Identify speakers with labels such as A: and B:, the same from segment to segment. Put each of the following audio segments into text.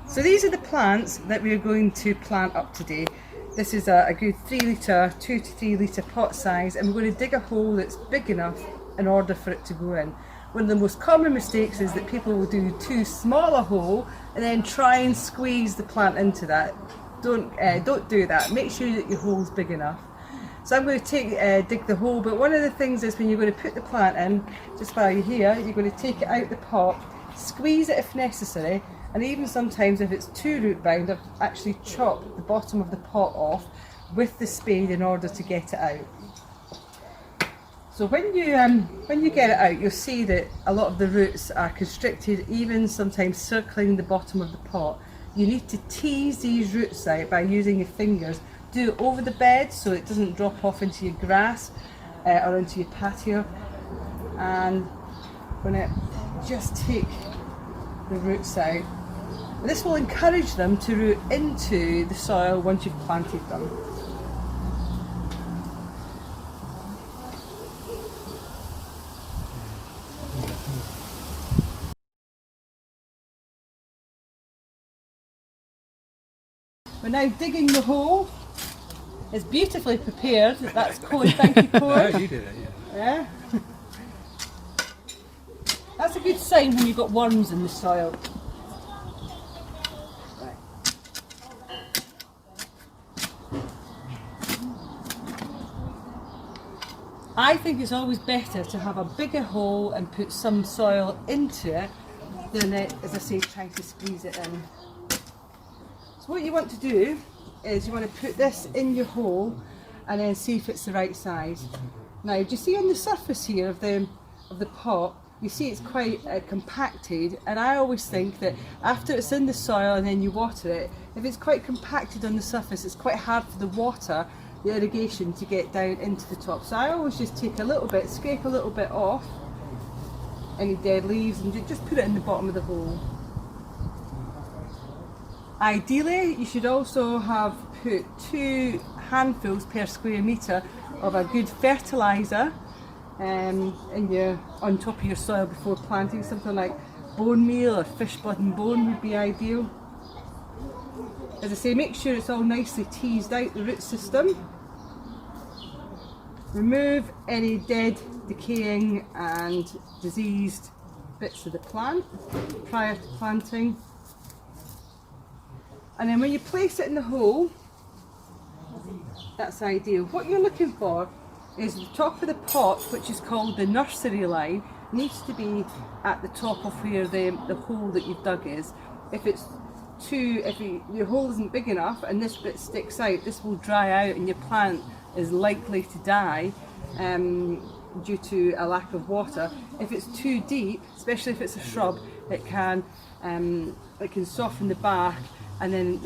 A: So these are the plants that we're going to plant up today. This is a good 2 to 3 litre pot size, and we're going to dig a hole that's big enough in order for it to go in. One of the most common mistakes is that people will do too small a hole and then try and squeeze the plant into that. Don't do that. Make sure that your hole's big enough. So I'm going to dig the hole, but one of the things is when you're going to put the plant in, just while you're here, you're going to take it out the pot, squeeze it if necessary, and even sometimes if it's too root bound, I've actually chopped the bottom of the pot off with the spade in order to get it out. So when you get it out, you'll see that a lot of the roots are constricted, even sometimes circling the bottom of the pot. You need to tease these roots out by using your fingers. Do it over the bed so it doesn't drop off into your grass or into your patio. And I'm going to just take the roots out. And this will encourage them to root into the soil once you've planted them. We're now digging the hole. It's beautifully prepared. That's Corey. Thank you, Corey.
B: You did it, yeah.
A: Yeah. That's a good sign when you've got worms in the soil. Right. I think it's always better to have a bigger hole and put some soil into it than, as I say, trying to squeeze it in. So what you want to do is you want to put this in your hole and then see if it's the right size. Now, do you see on the surface here of the pot, you see it's quite compacted, and I always think that after it's in the soil and then you water it, if it's quite compacted on the surface, it's quite hard for the water, the irrigation, to get down into the top. So I always just take a little bit, scrape a little bit off any dead leaves and just put it in the bottom of the hole. Ideally, you should also have put 2 handfuls per square metre of a good fertiliser on top of your soil before planting. Something like bone meal or fish blood and bone would be ideal. As I say, make sure it's all nicely teased out, the root system. Remove any dead, decaying and diseased bits of the plant prior to planting. And then when you place it in the hole, that's ideal. What you're looking for is the top of the pot, which is called the nursery line, needs to be at the top of where the hole that you've dug is. If your hole isn't big enough and this bit sticks out, this will dry out and your plant is likely to die due to a lack of water. If it's too deep, especially if it's a shrub, it can soften the bark, and then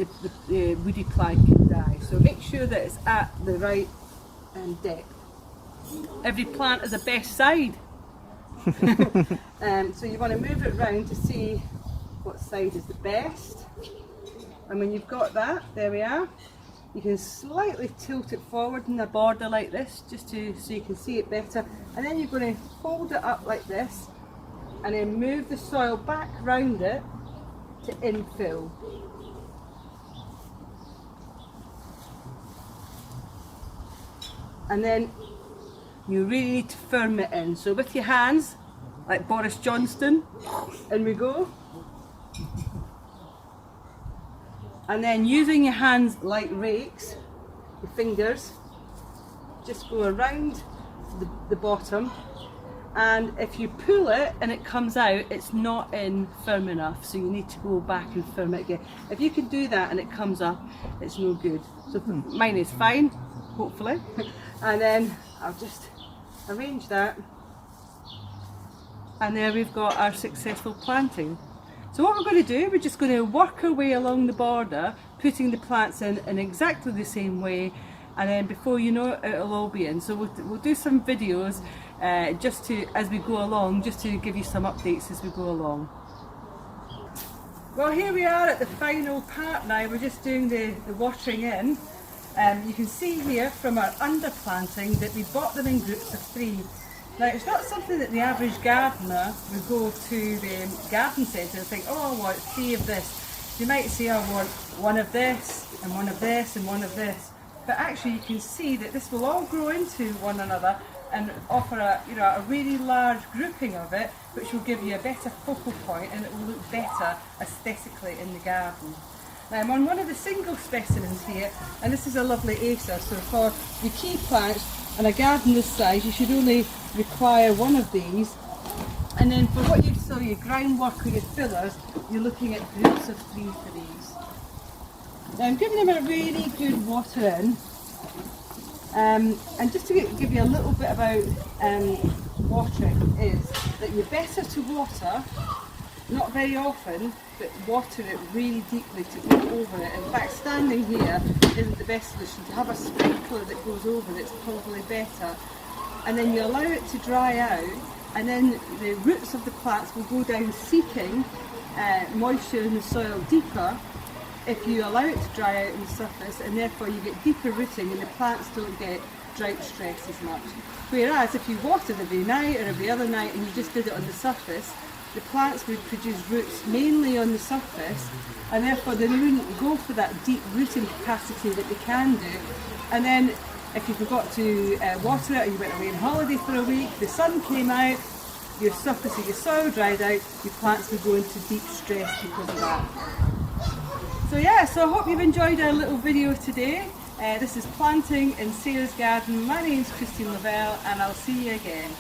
A: the woody plant can die. So make sure that it's at the right depth. Every plant has a best side. So you want to move it round to see what side is the best. And when you've got that, there we are. You can slightly tilt it forward in a border like this, just so you can see it better. And then you're going to fold it up like this, and then move the soil back round it to infill. And then you really need to firm it in. So with your hands, like Boris Johnson, in we go. And then using your hands like rakes, your fingers, just go around the bottom. And if you pull it and it comes out, it's not in firm enough, so you need to go back and firm it again. If you can do that and it comes up, it's no good. So mine is fine, hopefully. And then I'll just arrange that, and there we've got our successful planting. So what we're going to do, we're just going to work our way along the border, putting the plants in exactly the same way, and then before you know it, it'll all be in. So we'll do some videos as we go along, just to give you some updates as we go along. Well, here we are at the final part now. We're just doing the watering in. You can see here from our underplanting that we bought them in groups of 3. Now, it's not something that the average gardener would go to the garden centre and think, oh, I want 3 of this, You might say, I want one of this and one of this and one of this, but actually you can see that this will all grow into one another and offer a, you know, a really large grouping of it, which will give you a better focal point and it will look better aesthetically in the garden. Now I'm on one of the single specimens here, and this is a lovely Acer, so for your key plants and a garden this size you should only require one of these. And then for what you saw, your groundwork or your fillers, you're looking at groups of 3 for these. Now I'm giving them a really good water in. And just to give you a little bit about watering is that you're better to water, not very often, but water it really deeply to go over it. In fact, standing here isn't the best solution. To have a sprinkler that goes over it's probably better. And then you allow it to dry out, and then the roots of the plants will go down seeking moisture in the soil deeper if you allow it to dry out on the surface, and therefore you get deeper rooting and the plants don't get drought stress as much. Whereas if you watered every night or every other night and you just did it on the surface, the plants would produce roots mainly on the surface, and therefore they wouldn't go for that deep rooting capacity that they can do. And then if you forgot to water it, or you went away on holiday for a week, the sun came out, your surface of your soil dried out, your plants would go into deep stress because of that. So yeah, so I hope you've enjoyed our little video today. This is Planting in Sarah's Garden. My name's Christine Lavelle, and I'll see you again.